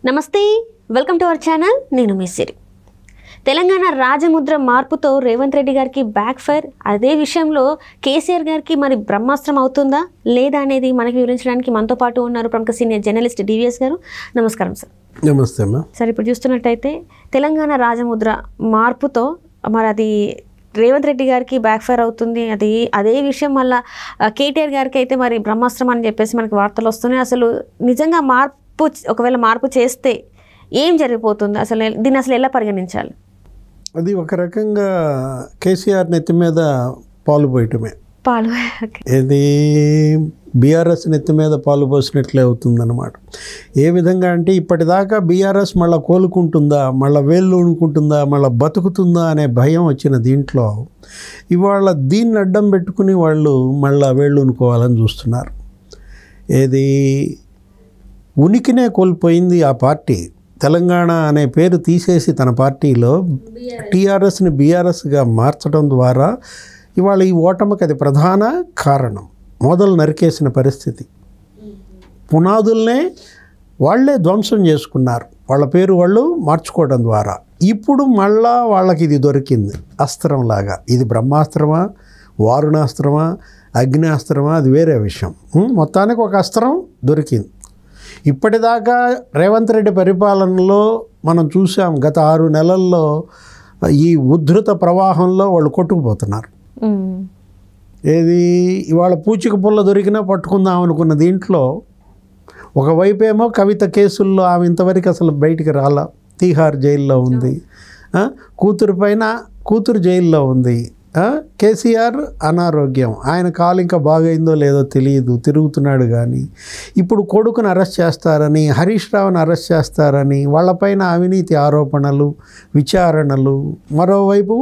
నమస్తే, welcome to our channel. నేను మీ సిరి. తెలంగాణ రాజముద్ర మార్పుతో రేవంత్ రెడ్డి గారికి బ్యాక్ ఫైర్. అదే విషయంలో కేసీఆర్ గారికి మరి బ్రహ్మాస్త్రం అవుతుందా లేదా అనేది మనకి వివరించడానికి మనతో పాటు ఉన్నారు ప్రముఖ సీనియర్ జర్నలిస్ట్ డివిఎస్ గారు. నమస్కారం సార్. నమస్తే అమ్మా. సార్, ఇప్పుడు చూస్తున్నట్టయితే తెలంగాణ రాజముద్ర మార్పుతో మరి అది రేవంత్ రెడ్డి గారికి బ్యాక్ ఫైర్ అవుతుంది. అదే విషయం మళ్ళీ కేటీఆర్ గారికి అయితే మరి బ్రహ్మాస్త్రం అని చెప్పేసి మనకి వార్తలు వస్తున్నాయి. అసలు నిజంగా ఒకవేళ మార్పు చేస్తే ఏం జరిగిపోతుంది, అసలు దీన్ని అసలు ఎలా పరిగణించాలి? అది ఒక రకంగా కేసీఆర్ నెత్తి మీద పాలు పోయటమే. ఇది బీఆర్ఎస్ నెత్తి మీద పాలు పోసినట్లే అవుతుందన్నమాట. ఏ విధంగా అంటే ఇప్పటిదాకా బీఆర్ఎస్ మళ్ళీ కోలుకుంటుందా, మళ్ళీ వేళ్ళు ఉణుకుంటుందా, మళ్ళీ బతుకుతుందా అనే భయం వచ్చిన దీంట్లో ఇవాళ దీన్ని అడ్డం పెట్టుకుని వాళ్ళు మళ్ళీ వేళ్ళు ఉనుకోవాలని చూస్తున్నారు. ఏది ఉనికినే కోల్పోయింది ఆ పార్టీ. తెలంగాణ అనే పేరు తీసేసి తన పార్టీలో టీఆర్ఎస్ని బీఆర్ఎస్గా మార్చడం ద్వారా ఇవాళ ఈ ఓటమికి అది ప్రధాన కారణం. మొదలు నరికేసిన పరిస్థితి, పునాదుల్నే వాళ్లే ధ్వంసం చేసుకున్నారు, వాళ్ళ పేరు వాళ్ళు మార్చుకోవడం ద్వారా. ఇప్పుడు మళ్ళా వాళ్ళకి ఇది దొరికింది అస్త్రంలాగా. ఇది బ్రహ్మాస్త్రమా, వారుణాస్త్రమా, అగ్నిాస్త్రమా, అది వేరే విషయం. మొత్తానికి ఒక అస్త్రం దొరికింది. ఇప్పటిదాకా రేవంత్ రెడ్డి పరిపాలనలో మనం చూసాం, గత 6 నెలల్లో ఈ ఉద్ధృత ప్రవాహంలో వాళ్ళు కొట్టుకుపోతున్నారు. ఏది ఇవాళ పూచిక పుల్ల దొరికినా పట్టుకుందాం అనుకున్న దీంట్లో ఒకవైపేమో కవిత కేసుల్లో ఆమె ఇంతవరకు అసలు బయటికి రాలా, తీహార్ జైల్లో ఉంది. కూతురు జైల్లో ఉంది. కేసీఆర్ అనారోగ్యం, ఆయన కాలు ఇంకా బాగైందో లేదో తెలియదు, తిరుగుతున్నాడు. కానీ ఇప్పుడు కొడుకును అరెస్ట్ చేస్తారని, హరీష్ రావుని అరెస్ట్ చేస్తారని, వాళ్ళపైన అవినీతి ఆరోపణలు, విచారణలు. మరోవైపు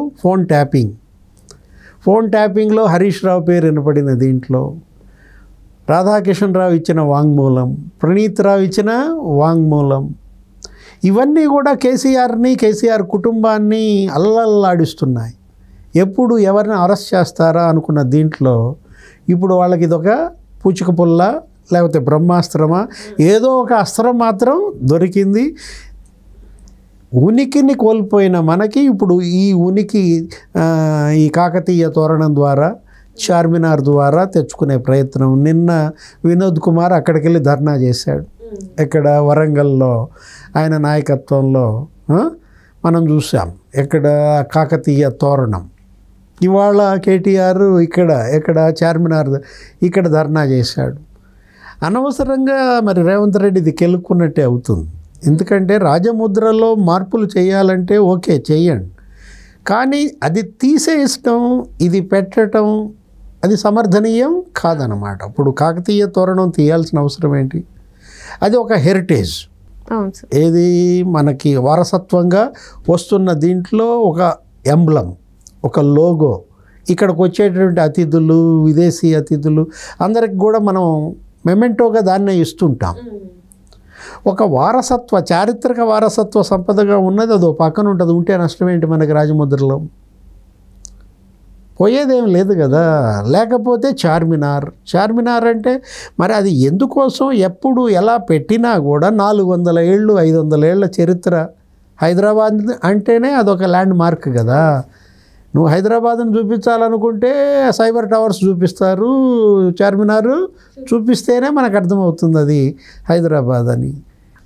ఫోన్ ట్యాపింగ్లో హరీష్ రావు పేరు వినపడిన దీంట్లో రాధాకిషన్ రావు ఇచ్చిన వాంగ్మూలం, ప్రణీత్ రావు ఇచ్చిన వాంగ్మూలం, ఇవన్నీ కూడా కేసీఆర్ కుటుంబాన్ని అల్లల్లాడిస్తున్నాయి. ఎప్పుడు ఎవరిని అరెస్ట్ చేస్తారా అనుకున్న దీంట్లో ఇప్పుడు వాళ్ళకి ఇదొక పూచిక పుల్ల, లేకపోతే బ్రహ్మాస్త్రమా, ఏదో ఒక అస్త్రం మాత్రం దొరికింది. ఉనికిని కోల్పోయిన మనకి ఇప్పుడు ఈ ఉనికి ఈ కాకతీయ తోరణం ద్వారా, చార్మినార్ ద్వారా తెచ్చుకునే ప్రయత్నం. నిన్న వినోద్ కుమార్ అక్కడికి వెళ్ళి ధర్నా చేశాడు. ఇక్కడ వరంగల్లో ఆయన నాయకత్వంలో మనం చూసాం. ఎక్కడ కాకతీయ తోరణం. ఇవాళ కేటీఆర్ ఇక్కడ చార్మినార్ ఇక్కడ ధర్నా చేశాడు. అనవసరంగా మరి రేవంత్ రెడ్డి ఇది కెలుక్కున్నట్టే అవుతుంది. ఎందుకంటే రాజముద్రలో మార్పులు చేయాలంటే ఓకే చేయండి, కానీ అది తీసేయటం, ఇది పెట్టడం అది సమర్థనీయం కాదనమాట. ఇప్పుడు కాకతీయ తోరణం తీయాల్సిన అవసరం ఏంటి? అది ఒక హెరిటేజ్, ఏది మనకి వారసత్వంగా వస్తున్న దీంట్లో ఒక ఎంబ్లం, ఒక లోగో. ఇక్కడికి వచ్చేటువంటి అతిథులు, విదేశీ అతిథులు అందరికి కూడా మనం మెమెంటోగా దాన్నే ఇస్తుంటాం. ఒక వారసత్వ, చారిత్రక వారసత్వ సంపదగా ఉన్నది అదో పక్కన ఉంటుంది. ఉంటే నష్టం ఏంటి మనకి? రాజముద్రలో పోయేదేం లేదు కదా. లేకపోతే చార్మినార్ అంటే మరి అది ఎందుకోసం, ఎప్పుడు ఎలా పెట్టినా కూడా 400 ఏళ్ళు 500 ఏళ్ళ చరిత్ర. హైదరాబాద్ అంటేనే అదొక ల్యాండ్ మార్క్ కదా. నువ్వు హైదరాబాద్ను చూపించాలనుకుంటే సైబర్ టవర్స్ చూపిస్తారు, చార్మినార్ చూపిస్తేనే మనకు అర్థమవుతుంది అది హైదరాబాద్ అని.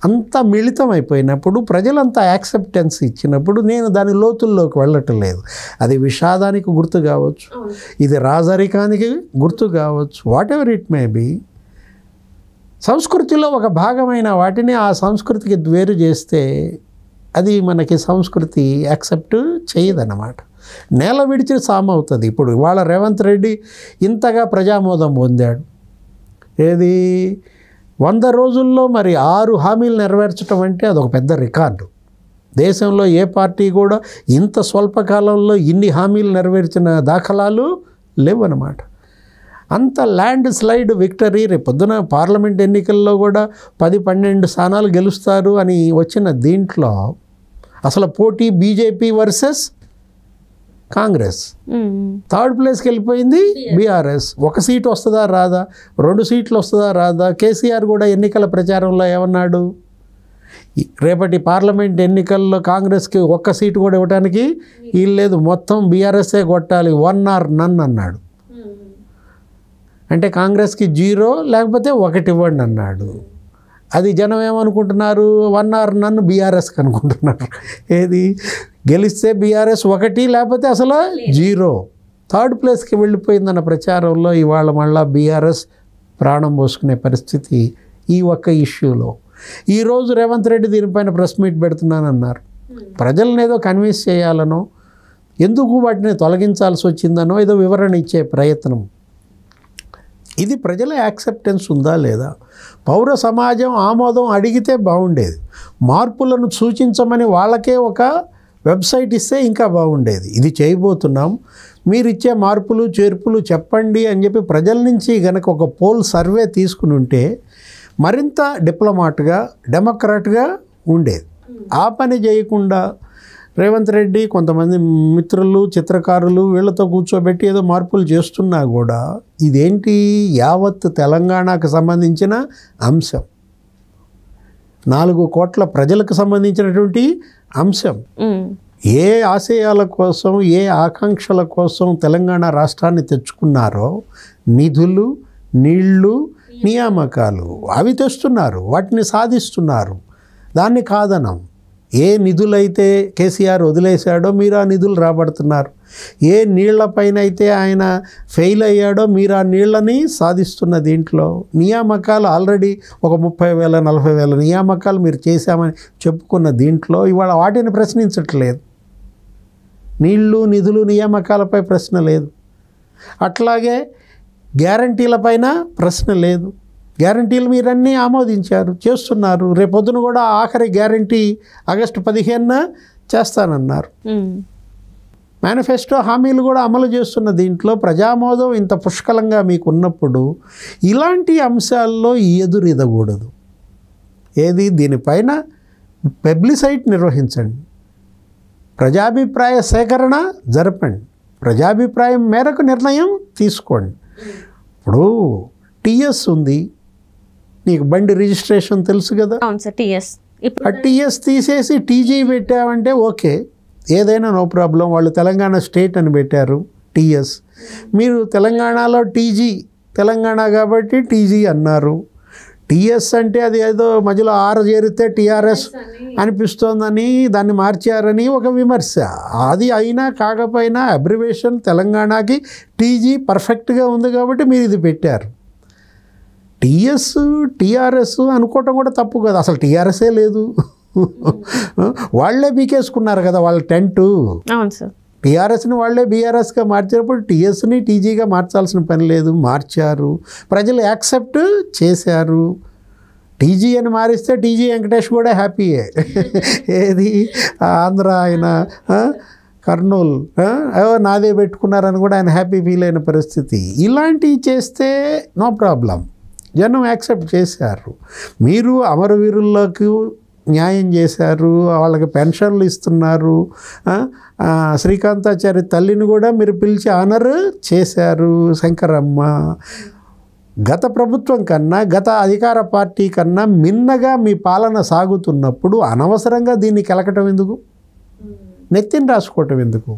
అంత మిళితం అయిపోయినప్పుడు, ప్రజలంతా యాక్సెప్టెన్స్ ఇచ్చినప్పుడు నేను దాని లోతుల్లోకి వెళ్ళటం లేదు. అది విషాదానికి గుర్తు కావచ్చు, ఇది రాజరికానికి గుర్తు కావచ్చు, whatever it may be. సంస్కృతిలో ఒక భాగమైన వాటిని ఆ సంస్కృతికి వేరు చేస్తే అది మనకి సంస్కృతి యాక్సెప్ట్ చేయదన్నమాట. నేల విడిచిన సామ అవుతుంది. ఇప్పుడు ఇవాళ రేవంత్ రెడ్డి ఇంతగా ప్రజామోదం పొందాడు. ఏది 100 రోజుల్లో మరి 6 హామీలు నెరవేర్చడం అంటే అదొక పెద్ద రికార్డు. దేశంలో ఏ పార్టీ కూడా ఇంత స్వల్పకాలంలో ఇన్ని హామీలు నెరవేర్చిన దాఖలాలు లేవన్నమాట. అంత ల్యాండ్ స్లైడ్ విక్టరీ. రేపొద్దున పార్లమెంట్ ఎన్నికల్లో కూడా 10-12 స్థానాలు గెలుస్తారు అని వచ్చిన దీంట్లో అసలు పోటీ బీజేపీ వర్సెస్ కాంగ్రెస్. 3rd ప్లేస్కి వెళ్ళిపోయింది బీఆర్ఎస్. 1 సీటు వస్తుందా రాదా, 2 సీట్లు వస్తుందా రాదా. కేసీఆర్ కూడా ఎన్నికల ప్రచారంలో ఏమన్నాడు, రేపటి పార్లమెంట్ ఎన్నికల్లో కాంగ్రెస్కి ఒక్క సీటు కూడా ఇవ్వడానికి వీలు లేదు, మొత్తం బీఆర్ఎస్ఏ కొట్టాలి, 1 or none అన్నాడు. అంటే కాంగ్రెస్కి 0 లేకపోతే 1 ఇవ్వండి అన్నాడు. అది జనం ఏమనుకుంటున్నారు, 1 or none బీఆర్ఎస్కి అనుకుంటున్నారు. ఏది గెలిస్తే బీఆర్ఎస్ 1 లేకపోతే అసలు 0, 3rd ప్లేస్కి వెళ్ళిపోయిందన్న ప్రచారంలో ఇవాళ మళ్ళీ బీఆర్ఎస్ ప్రాణం పోసుకునే పరిస్థితి ఈ ఒక్క ఇష్యూలో. ఈరోజు రేవంత్ రెడ్డి దీనిపైన ప్రెస్ మీట్ పెడుతున్నానన్నారు. ప్రజలను ఏదో కన్విన్స్ చేయాలనో, ఎందుకు వాటిని తొలగించాల్సి వచ్చిందనో ఏదో వివరణ ఇచ్చే ప్రయత్నం. ఇది ప్రజల యాక్సెప్టెన్స్ ఉందా లేదా, పౌర సమాజం ఆమోదం అడిగితే బాగుండేది. మార్పులను సూచించమని వాళ్ళకే ఒక వెబ్సైట్ ఇస్తే ఇంకా బాగుండేది. ఇది చేయబోతున్నాం, మీరు ఇచ్చే మార్పులు చేర్పులు చెప్పండి అని చెప్పి ప్రజల నుంచి గనక ఒక పోల్ సర్వే తీసుకుని ఉంటే మరింత డిప్లొమాట్గా డెమోక్రాట్గా ఉండేది. ఆ పని చేయకుండా రేవంత్ రెడ్డి కొంతమంది మిత్రులు చిత్రకారులు వీళ్ళతో కూర్చోబెట్టి ఏదో మార్పులు చేస్తున్నా కూడా ఇదేంటి యావత్ తెలంగాణకు సంబంధించిన అంశం, 4 కోట్ల ప్రజలకు సంబంధించినటువంటి అంశం. ఏ ఆశయాల కోసం ఏ ఆకాంక్షల కోసం తెలంగాణ రాష్ట్రాన్ని తెచ్చుకున్నారో నిధులు నీళ్లు నియామకాలు అవి తెస్తున్నారు, వాటిని సాధిస్తున్నారు. దాన్ని కాదనం. ఏ నిధులైతే కేసీఆర్ వదిలేశాడో మీరు ఆ నిధులు రాబడుతున్నారు. ఏ నీళ్లపైన అయితే ఆయన ఫెయిల్ అయ్యాడో మీరు ఆ నీళ్లని సాధిస్తున్న దీంట్లో నియామకాలు ఆల్రెడీ ఒక 30,000 40,000 నియామకాలు మీరు చేశామని చెప్పుకున్న దీంట్లో ఇవాళ వాటిని ప్రశ్నించట్లేదు. నీళ్లు నిధులు నియామకాలపై ప్రశ్న లేదు. అట్లాగే గ్యారంటీలపైన ప్రశ్న లేదు. గ్యారంటీలు మీరన్నీ ఆమోదించారు, చేస్తున్నారు. రేపొద్దున కూడా ఆఖరి గ్యారంటీ ఆగస్టు 15న చేస్తానన్నారు. మేనిఫెస్టో హామీలు కూడా అమలు చేస్తున్న దీంట్లో ప్రజామోదం ఇంత పుష్కలంగా మీకు ఉన్నప్పుడు ఇలాంటి అంశాల్లో ఎదురెదకూడదు. ఏది దీనిపైన పబ్లిసైట్ నిర్వహించండి, ప్రజాభిప్రాయ సేకరణ జరపండి, ప్రజాభిప్రాయం మేరకు నిర్ణయం తీసుకోండి. ఇప్పుడు టీఎస్ ఉంది, నీకు బండి రిజిస్ట్రేషన్ తెలుసు కదా, ఆ టీఎస్ తీసేసి టీజీ పెట్టావంటే ఓకే, ఏదైనా నో ప్రాబ్లం. వాళ్ళు తెలంగాణ స్టేట్ అని పెట్టారు టీఎస్, మీరు తెలంగాణలో టీజీ తెలంగాణ కాబట్టి టీజీ అన్నారు. టీఎస్ అంటే అది ఏదో మధ్యలో ఆర్ చేరితే టీఆర్ఎస్ అనిపిస్తోందని దాన్ని మార్చారని ఒక విమర్శ. అది అయినా కాకపోయినా అబ్రివేషన్ తెలంగాణకి టీజీ పర్ఫెక్ట్గా ఉంది కాబట్టి మీరు ఇది పెట్టారు. టీఎస్ టీఆర్ఎస్ అనుకోవటం కూడా తప్పు కదా, అసలు టీఆర్ఎస్ఏ లేదు. వాళ్లే బీకేసుకున్నారు కదా వాళ్ళ టెంటు. టీఆర్ఎస్ని వాళ్లే బీఆర్ఎస్గా మార్చినప్పుడు టీఎస్ని టీజీగా మార్చాల్సిన పని లేదు, మార్చారు. ప్రజలు యాక్సెప్ట్ చేశారు. టీజీ అని మారిస్తే టీజీ వెంకటేష్ కూడా హ్యాపీయే. ఏది ఆంధ్ర ఆయన కర్నూలు నాదే పెట్టుకున్నారని కూడా ఆయన హ్యాపీ ఫీల్ అయిన పరిస్థితి. ఇలాంటివి చేస్తే నో ప్రాబ్లం, జనం యాక్సెప్ట్ చేశారు. మీరు అమరవీరులకు న్యాయం చేశారు, వాళ్ళకి పెన్షన్లు ఇస్తున్నారు. శ్రీకాంతాచారి తల్లిని కూడా మీరు పిలిచి ఆనర్ చేశారు, శంకరమ్మ. గత ప్రభుత్వం కన్నా గత అధికార పార్టీ కన్నా మిన్నగా మీ పాలన సాగుతున్నప్పుడు అనవసరంగా దీన్ని కెలకటం ఎందుకు, నెత్తిని రాసుకోవటం ఎందుకు?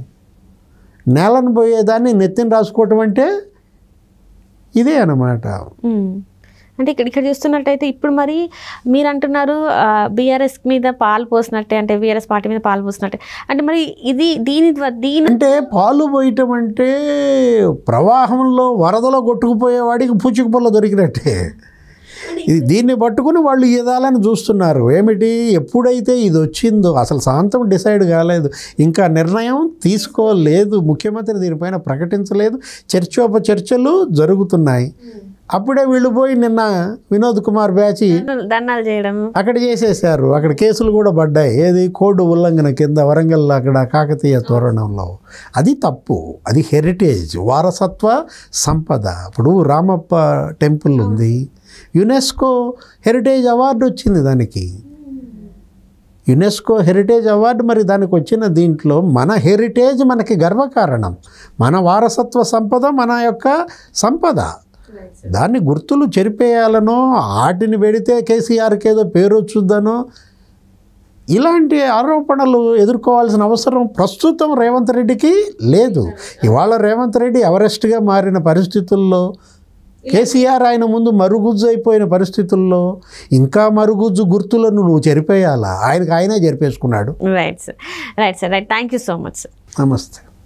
నేలను పోయేదాన్ని నెత్తిని రాసుకోవటం అంటే ఇదే అన్నమాట. అంటే ఇక్కడ చూస్తున్నట్టయితే ఇప్పుడు మరి మీరు అంటున్నారు బీఆర్ఎస్ మీద పాలు పోసినట్టే, అంటే బీఆర్ఎస్ పార్టీ మీద పాలు పోసినట్టే. అంటే మరి ఇది దీని అంటే పాలు పోయటం అంటే ప్రవాహంలో వరదలో కొట్టుకుపోయేవాడికి పూచిక పొల్ల దొరికినట్టే. దీన్ని పట్టుకుని వాళ్ళు ఈదాలని చూస్తున్నారు. ఏమిటి, ఎప్పుడైతే ఇది వచ్చిందో అసలు శాంతం డిసైడ్ కాలేదు, ఇంకా నిర్ణయం తీసుకోలేదు, ముఖ్యమంత్రి దీనిపైన ప్రకటించలేదు, చర్చోపచర్చలు జరుగుతున్నాయి. అప్పుడే వీళ్ళు పోయి నిన్న వినోద్ కుమార్ బ్యాచి ధర్నాలు చేయడం అక్కడ చేసేసారు. అక్కడ కేసులు కూడా పడ్డాయి. ఏది కోడ్ ఉల్లంఘన కింద వరంగల్ అక్కడ కాకతీయ తోరణంలో. అది తప్పు, అది హెరిటేజ్ వారసత్వ సంపద. ఇప్పుడు రామప్ప టెంపుల్ ఉంది, యునెస్కో హెరిటేజ్ అవార్డు వచ్చింది దానికి, యునెస్కో హెరిటేజ్ అవార్డు. మరి దానికి వచ్చిన దీంట్లో మన హెరిటేజ్ మనకి గర్వకారణం, మన వారసత్వ సంపద మన యొక్క సంపద. దాన్ని గుర్తులు చెరిపేయాలనో వాటిని పెడితే కేసీఆర్కి ఏదో పేరు వచ్చుద్దనో ఇలాంటి ఆరోపణలు ఎదుర్కోవాల్సిన అవసరం ప్రస్తుతం రేవంత్ రెడ్డికి లేదు. ఇవాళ రేవంత్ రెడ్డి ఎవరెస్ట్గా మారిన పరిస్థితుల్లో, కేసీఆర్ ఆయన ముందు మరుగుజ్జు అయిపోయిన పరిస్థితుల్లో ఇంకా మరుగుజ్జు గుర్తులను నువ్వు చెరిపేయాలా? ఆయనకు ఆయనే చెరిపేసుకున్నాడు. Right sir, right sir, right. Thank you so much sir. నమస్తే.